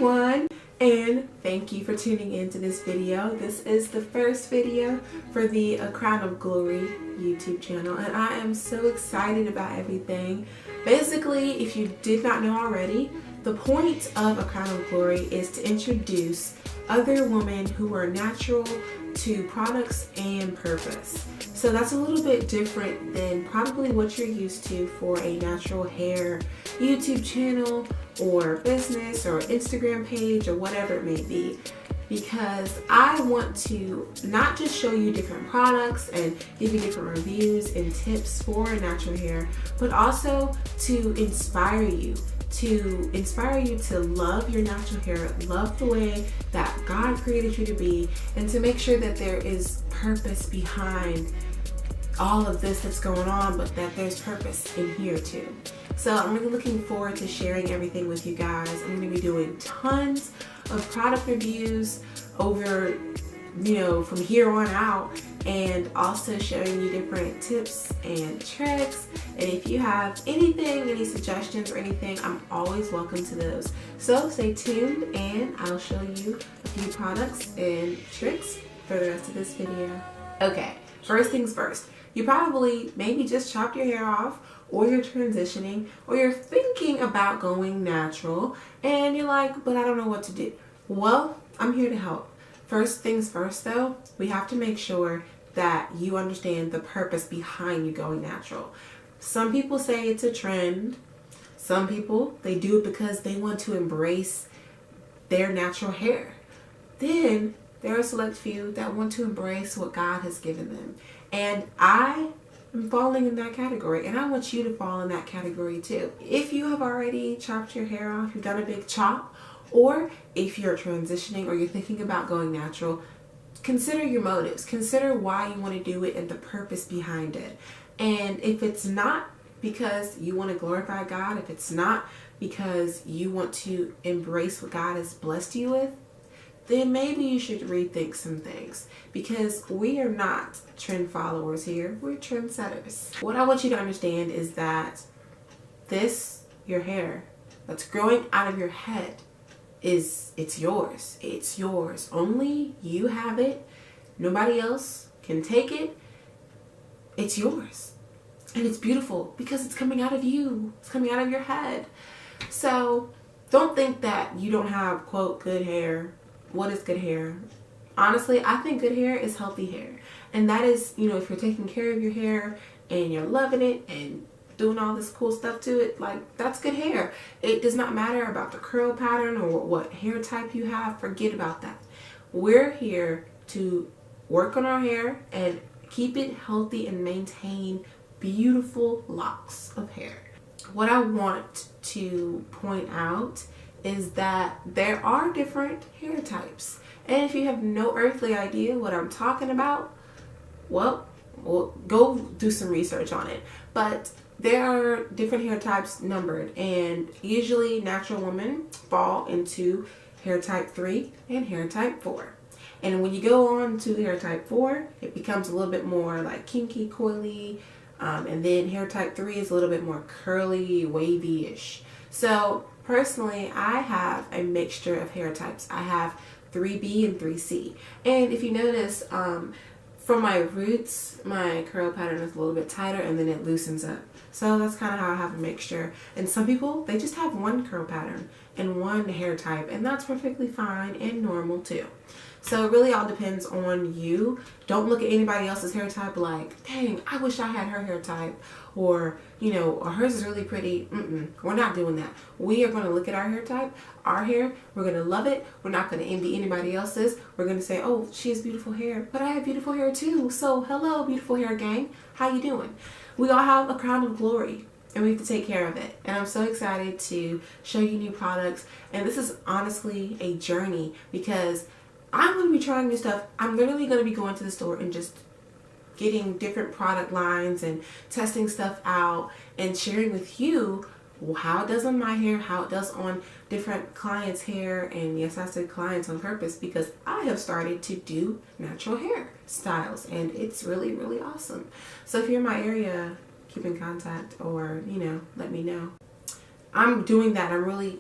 everyone, and thank you for tuning into this video. This is the first video for the A Crown of Glory YouTube channel, and I am so excited about everything. Basically, if you did not know already, the point of A Crown of Glory is to introduce other women who are natural to products and purpose. So that's a little bit different than probably what you're used to for a natural hair YouTube channel or business or Instagram page or whatever it may be, because I want to not just show you different products and give you different reviews and tips for natural hair, but also to inspire you to love your natural hair, love the way that God created you to be, and to make sure that there is purpose behind all of this that's going on, but that there's purpose in here too. So I'm really looking forward to sharing everything with you guys. I'm going to be doing tons of product reviews over, from here on out, and also showing you different tips and tricks. And if you have any suggestions or anything, I'm always welcome to those. So stay tuned and I'll show you a few products and tricks for the rest of this video. Okay, first things first. You probably maybe just chopped your hair off, or you're transitioning, or you're thinking about going natural, and you're like, but I don't know what to do. Well, I'm here to help. First things first though, we have to make sure that you understand the purpose behind you going natural. Some people say it's a trend. Some people, they do it because they want to embrace their natural hair. Then there are a select few that want to embrace what God has given them. And I am falling in that category, and I want you to fall in that category too. If you have already chopped your hair off, you've done a big chop, or if you're transitioning or you're thinking about going natural, consider your motives. Consider why you want to do it and the purpose behind it. And if it's not because you want to glorify God, if it's not because you want to embrace what God has blessed you with, then maybe you should rethink some things, because we are not trend followers here. We're trendsetters. What I want you to understand is that your hair that's growing out of your head, it's yours. It's yours. Only you have it. Nobody else can take it. It's yours. And it's beautiful because it's coming out of you. It's coming out of your head. So don't think that you don't have, quote, good hair. What is good hair? Honestly, I think good hair is healthy hair. And that is, if you're taking care of your hair and you're loving it and doing all this cool stuff to it, like, that's good hair. It does not matter about the curl pattern or what hair type you have. Forget about that. We're here to work on our hair and keep it healthy and maintain beautiful locks of hair. What I want to point out is that there are different hair types. And if you have no earthly idea what I'm talking about, well, go do some research on it. But there are different hair types numbered, and usually natural women fall into hair type 3 and hair type 4. And when you go on to hair type 4, it becomes a little bit more like kinky, coily, and then hair type 3 is a little bit more curly, wavy-ish. So personally, I have a mixture of hair types. I have 3B and 3C. And if you notice, from my roots, my curl pattern is a little bit tighter and then it loosens up. So that's kind of how I have a mixture. And some people, they just have one curl pattern and one hair type, and that's perfectly fine and normal too. So it really all depends on you. Don't look at anybody else's hair type like, dang, I wish I had her hair type, or or hers is really pretty. We're not doing that. We are going to look at our hair type, our hair. We're going to love it. We're not going to envy anybody else's. We're going to say, oh, she has beautiful hair, but I have beautiful hair too. So hello, beautiful hair gang. How you doing? We all have a crown of glory, and we have to take care of it. And I'm so excited to show you new products. And this is honestly a journey, because I'm going to be trying new stuff. I'm literally going to be going to the store and just getting different product lines and testing stuff out and sharing with you how it does on my hair, how it does on different clients' hair. And yes, I said clients on purpose, because I have started to do natural hair styles, and it's really, really awesome. So if you're in my area, keep in contact, or let me know. I'm doing that. I'm really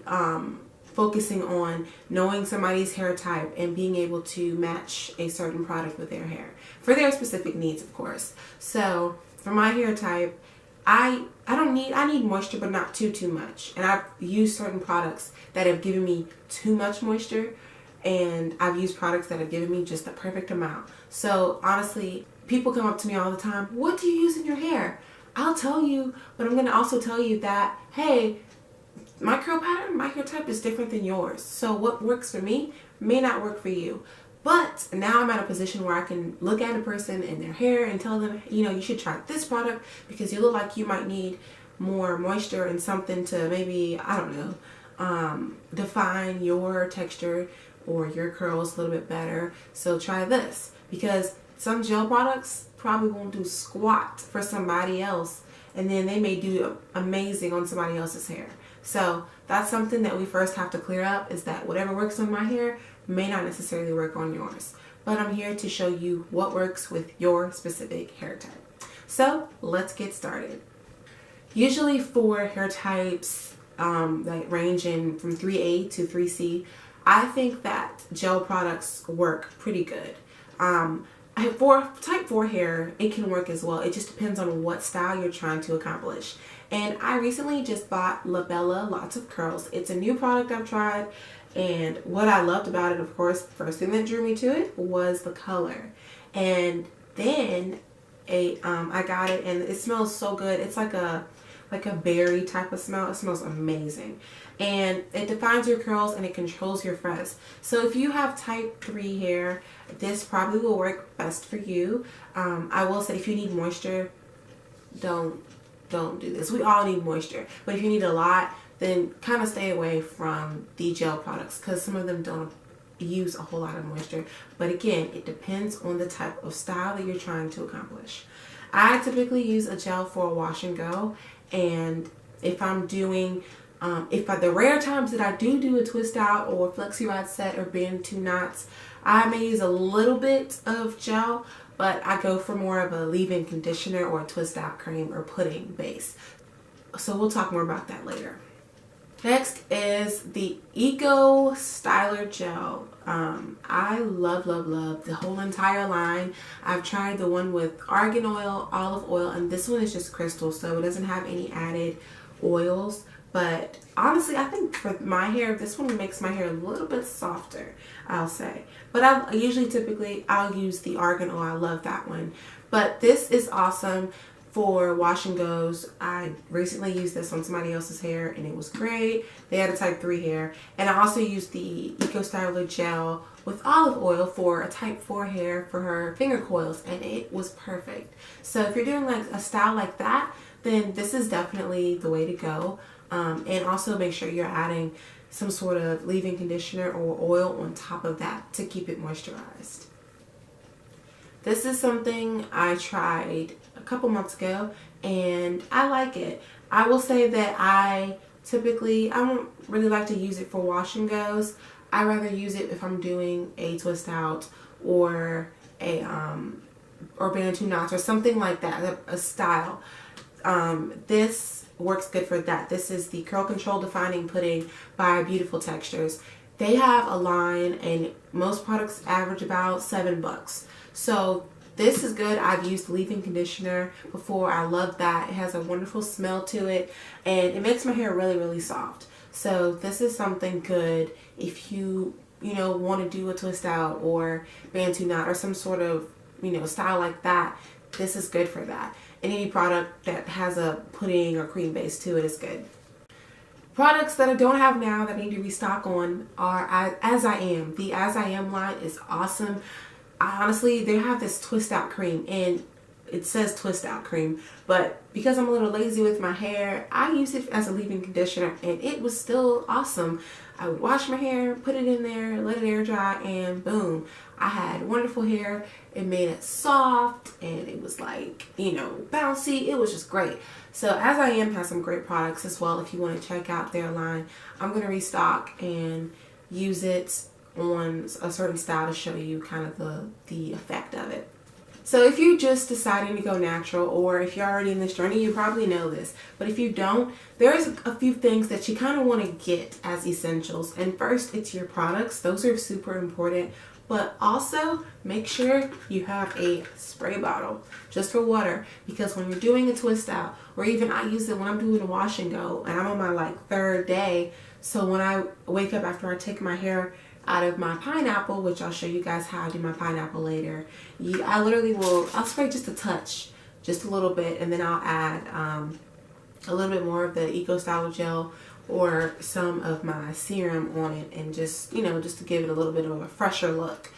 focusing on knowing somebody's hair type and being able to match a certain product with their hair for their specific needs, of course. So for my hair type, I need moisture, but not too much. And I've used certain products that have given me too much moisture, and I've used products that have given me just the perfect amount. So honestly, people come up to me all the time, what do you use in your hair? I'll tell you, but I'm going to also tell you that, hey, my curl pattern, my hair type is different than yours. So what works for me may not work for you. But now I'm at a position where I can look at a person and their hair and tell them, you know, you should try this product because you look like you might need more moisture and something to maybe, I don't know, define your texture or your curls a little bit better. So try this, because some gel products probably won't do squat for somebody else, and then they may do amazing on somebody else's hair. So that's something that we first have to clear up, is that whatever works on my hair may not necessarily work on yours. But I'm here to show you what works with your specific hair type. So let's get started. Usually for hair types that range in from 3A to 3C, I think that gel products work pretty good. For type 4 hair, it can work as well. It just depends on what style you're trying to accomplish. And I recently just bought Labella Lots of Curls. It's a new product I've tried, and what I loved about it, of course, first thing that drew me to it was the color. And then I got it, and it smells so good. It's like a berry type of smell. It smells amazing. And it defines your curls and it controls your frizz. So if you have type 3 hair, this probably will work best for you. I will say, if you need moisture, don't do this. We all need moisture. But if you need a lot, then kind of stay away from the gel products, because some of them don't use a whole lot of moisture. But again, it depends on the type of style that you're trying to accomplish. I typically use a gel for a wash and go, and if I'm doing the rare times that I do a twist out or flexi rod set or band 2 knots, I may use a little bit of gel, but I go for more of a leave-in conditioner or a twist out cream or pudding base. So we'll talk more about that later. Next is the Eco Styler Gel. I love the whole entire line. I've tried the one with argan oil, olive oil, and this one is just crystal, so it doesn't have any added oils. But honestly, I think for my hair, this one makes my hair a little bit softer, I'll say. But I'll use the argan oil. I love that one. But this is awesome for wash and goes. I recently used this on somebody else's hair and it was great. They had a type 3 hair. And I also used the Eco Styler Gel with olive oil for a type 4 hair for her finger coils, and it was perfect. So if you're doing like a style like that, then this is definitely the way to go. And also make sure you're adding some sort of leave-in conditioner or oil on top of that to keep it moisturized. This is something I tried a couple months ago and I like it. I will say that I don't really like to use it for wash and goes. I rather use it if I'm doing a twist out or band 2 knots or something like that, a style. This works good for that. This is the Curl Control Defining Pudding by Beautiful Textures. They have a line and most products average about $7. So this is good. I've used leave-in conditioner before. I love that. It has a wonderful smell to it and it makes my hair really soft. So this is something good if you want to do a twist out or band 2 knot or some sort of style like that. This is good for that. And any product that has a pudding or cream base to it is good. Products that I don't have now that I need to restock on are As I Am. The As I Am line is awesome. Honestly, they have this twist out cream, and it says twist out cream, but because I'm a little lazy with my hair, I use it as a leave-in conditioner and it was still awesome. I would wash my hair, put it in there, let it air dry, and boom, I had wonderful hair. It made it soft and it was like, bouncy. It was just great. So As I Am has some great products as well if you want to check out their line. I'm going to restock and use it on a certain style to show you kind of the effect of it. So if you're just deciding to go natural, or if you're already in this journey, you probably know this. But if you don't, there's a few things that you kind of want to get as essentials. And first, it's your products. Those are super important. But also, make sure you have a spray bottle just for water, because when you're doing a twist out, or even I use it when I'm doing a wash and go, and I'm on my like 3rd day. So when I wake up after I take my hair out of my pineapple, which I'll show you guys how I do my pineapple later, I literally I'll spray just a touch, just a little bit, and then I'll add a little bit more of the Eco Styler gel or some of my serum on it, and just, you know, just to give it a little bit of a fresher look.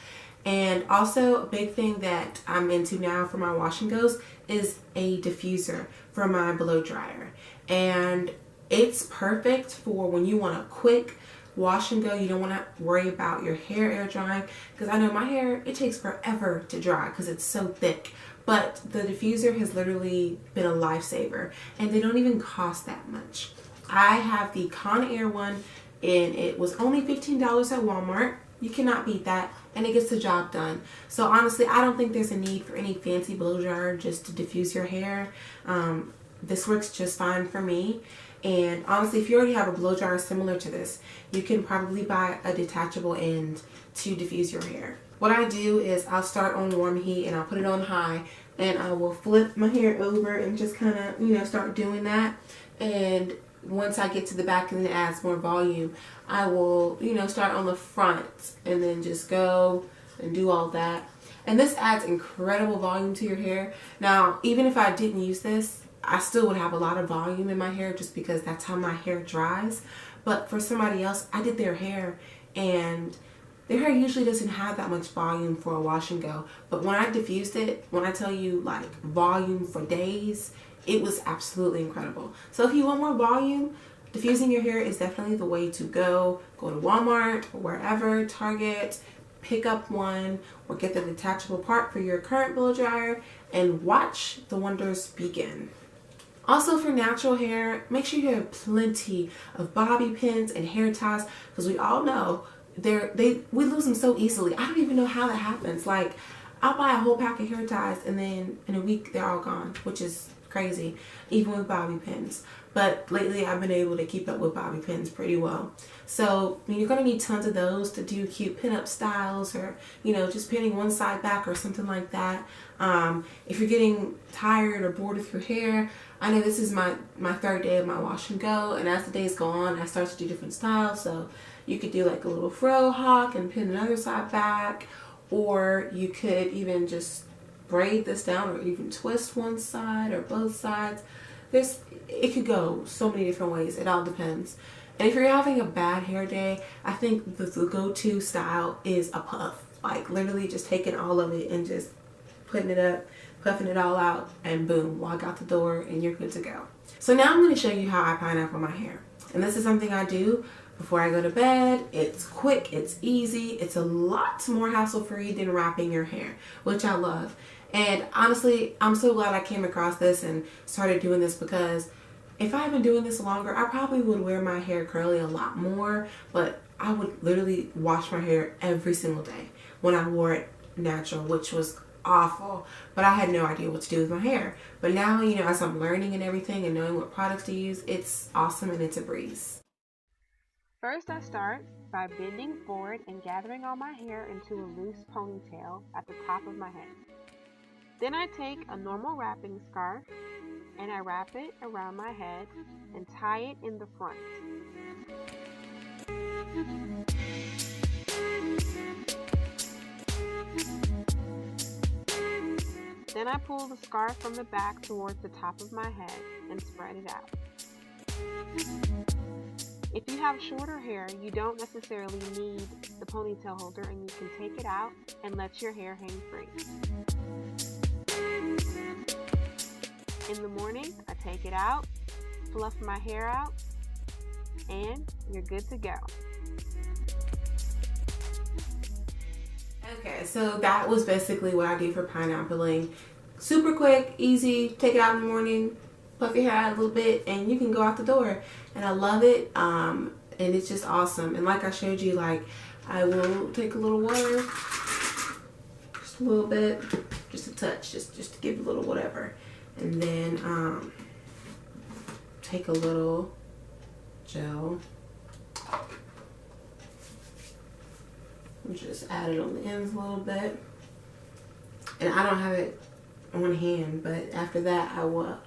And also a big thing that I'm into now for my wash and goes is a diffuser for my blow dryer. And it's perfect for when you want a quick wash and go. You don't want to worry about your hair air drying, because I know my hair, it takes forever to dry because it's so thick. But the diffuser has literally been a lifesaver, and they don't even cost that much. I have the Conair one, and it was only $15 at Walmart. You cannot beat that, and it gets the job done. So honestly, I don't think there's a need for any fancy blow dryer just to diffuse your hair. This works just fine for me. And honestly, if you already have a blow dryer similar to this, you can probably buy a detachable end to diffuse your hair. What I do is I'll start on warm heat and I'll put it on high, and I will flip my hair over and just kind of, you know, start doing that. And once I get to the back and it adds more volume, I will, you know, start on the front and then just go and do all that. And this adds incredible volume to your hair. Now, even if I didn't use this, I still would have a lot of volume in my hair, just because that's how my hair dries. But for somebody else, I did their hair, and their hair usually doesn't have that much volume for a wash and go. But when I diffused it, when I tell you like volume for days, it was absolutely incredible. So if you want more volume, diffusing your hair is definitely the way to go. Go to Walmart or wherever, Target, pick up one, or get the detachable part for your current blow dryer, and watch the wonders begin. Also, for natural hair, make sure you have plenty of bobby pins and hair ties, because we all know we lose them so easily. I don't even know how that happens. Like, I'll buy a whole pack of hair ties, and then in a week they're all gone, which is crazy, even with bobby pins. But lately I've been able to keep up with bobby pins pretty well. So you're going to need tons of those to do cute pinup styles, or, you know, just pinning one side back or something like that. If you're getting tired or bored with your hair, I know this is my 3rd day of my wash and go, and as the days go on, I start to do different styles. So you could do like a little fro hawk and pin another side back, or you could even just braid this down, or even twist one side or both sides. It could go so many different ways. It all depends. And if you're having a bad hair day, I think the go-to style is a puff. Like, literally just taking all of it and just putting it up, puffing it all out, and boom, walk out the door and you're good to go. So now I'm going to show you how I pineapple my hair. And this is something I do before I go to bed. It's quick, it's easy, it's a lot more hassle-free than wrapping your hair, which I love. And honestly, I'm so glad I came across this and started doing this, because if I had been doing this longer, I probably would wear my hair curly a lot more, but I would literally wash my hair every single day when I wore it natural, which was awful. But I had no idea what to do with my hair. But now, you know, as I'm learning and everything and knowing what products to use, it's awesome and it's a breeze. First, I start by bending forward and gathering all my hair into a loose ponytail at the top of my head. Then I take a normal wrapping scarf and I wrap it around my head and tie it in the front. Then I pull the scarf from the back towards the top of my head and spread it out. If you have shorter hair, you don't necessarily need the ponytail holder, and you can take it out and let your hair hang free. In the morning, I take it out, fluff my hair out, and you're good to go. Okay, so that was basically what I do for pineappling. Super quick, easy, take it out in the morning, puff your hair out a little bit, and you can go out the door. And I love it, and it's just awesome. And like I showed you, like, I will take a little water, just a little bit, just a touch, just to give a little whatever. And then take a little gel and just add it on the ends a little bit. And I don't have it on hand, but after that I will.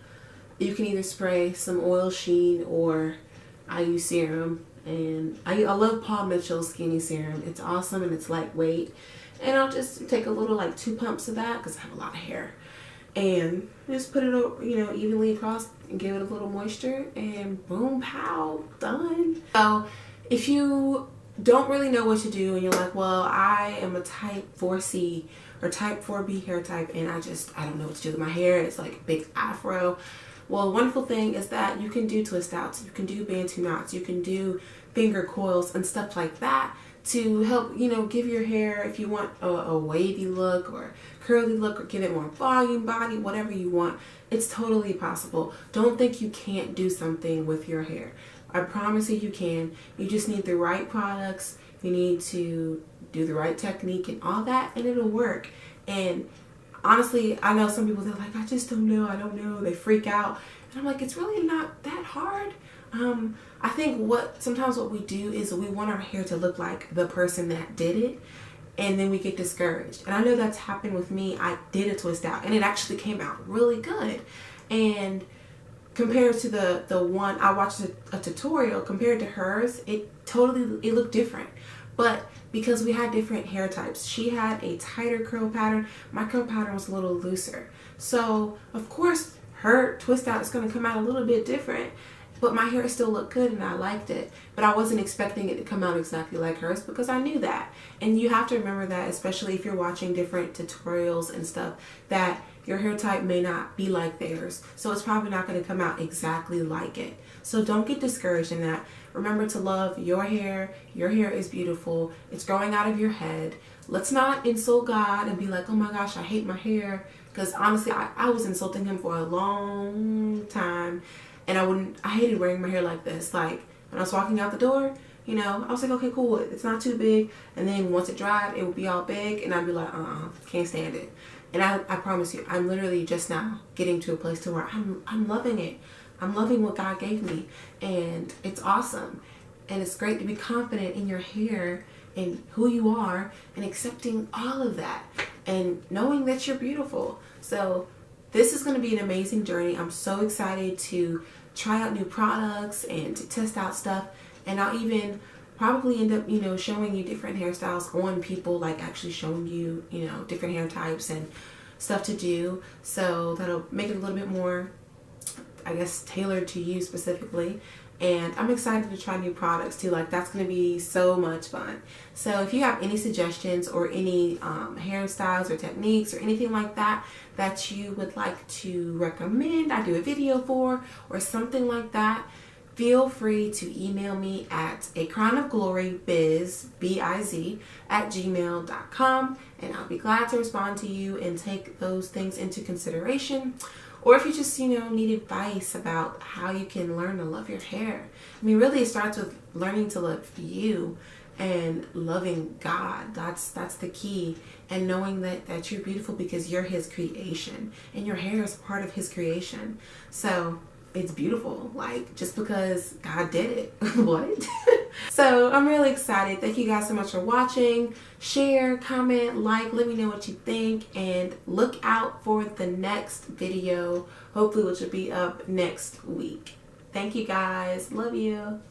You can either spray some oil sheen or I use serum, and I love Paul Mitchell's Skinny Serum. It's awesome and it's lightweight. And I'll just take a little, like 2 pumps of that because I have a lot of hair, and just put it, you know, evenly across and give it a little moisture, and boom, pow, done. So if you don't really know what to do and you're like, well, I am a type 4C or type 4B hair type, and I don't know what to do with my hair. It's like a big afro. Well, wonderful thing is that you can do twist outs, you can do Bantu knots, you can do finger coils and stuff like that to help, you know, give your hair, if you want a wavy look or curly look, or give it more volume, body, whatever you want. It's totally possible. Don't think you can't do something with your hair. I promise you can. You just need the right products. You need to do the right technique and all that, and it'll work. And honestly, I know some people, they're like, I just don't know, I don't know. They freak out. And I'm like, it's really not that hard. I think sometimes what we do is we want our hair to look like the person that did it, and then we get discouraged. And I know that's happened with me. I did a twist out and it actually came out really good. And compared to the one I watched a tutorial, compared to hers, it looked different. But because we had different hair types, she had a tighter curl pattern, my curl pattern was a little looser. So of course her twist out is going to come out a little bit different, but my hair still looked good and I liked it. But I wasn't expecting it to come out exactly like hers because I knew that. And you have to remember that, especially if you're watching different tutorials and stuff, that your hair type may not be like theirs. So it's probably not going to come out exactly like it. So don't get discouraged in that. Remember to love your hair. Your hair is beautiful. It's growing out of your head. Let's not insult God and be like, oh my gosh, I hate my hair. Because honestly, I was insulting him for a long time. And I hated wearing my hair like this. Like when I was walking out the door, you know, I was like, okay, cool. It's not too big. And then once it dried, it would be all big. And I'd be like, can't stand it. And I promise you, I'm literally just now getting to a place to where I'm loving it. I'm loving what God gave me, and it's awesome. And it's great to be confident in your hair and who you are and accepting all of that and knowing that you're beautiful. So this is going to be an amazing journey. I'm so excited to try out new products and to test out stuff. And I'll even probably end up, you know, showing you different hairstyles on people, like actually showing you, you know, different hair types and stuff to do. So that'll make it a little bit more, I guess, tailored to you specifically. And I'm excited to try new products too. Like, that's going to be so much fun. So if you have any suggestions or any hairstyles or techniques or anything like that that you would like to recommend I do a video for or something like that, feel free to email me at acrownofglorybiz, B-I-Z, @gmail.com, and I'll be glad to respond to you and take those things into consideration. Or if you just, you know, need advice about how you can learn to love your hair. I mean, really it starts with learning to love you and loving God. That's the key. And knowing that you're beautiful because you're his creation and your hair is part of his creation. So it's beautiful, like, just because God did it. What? So I'm really excited. Thank you guys so much for watching. Share, comment, like, let me know what you think, and look out for the next video, hopefully, which will be up next week. Thank you guys. Love you.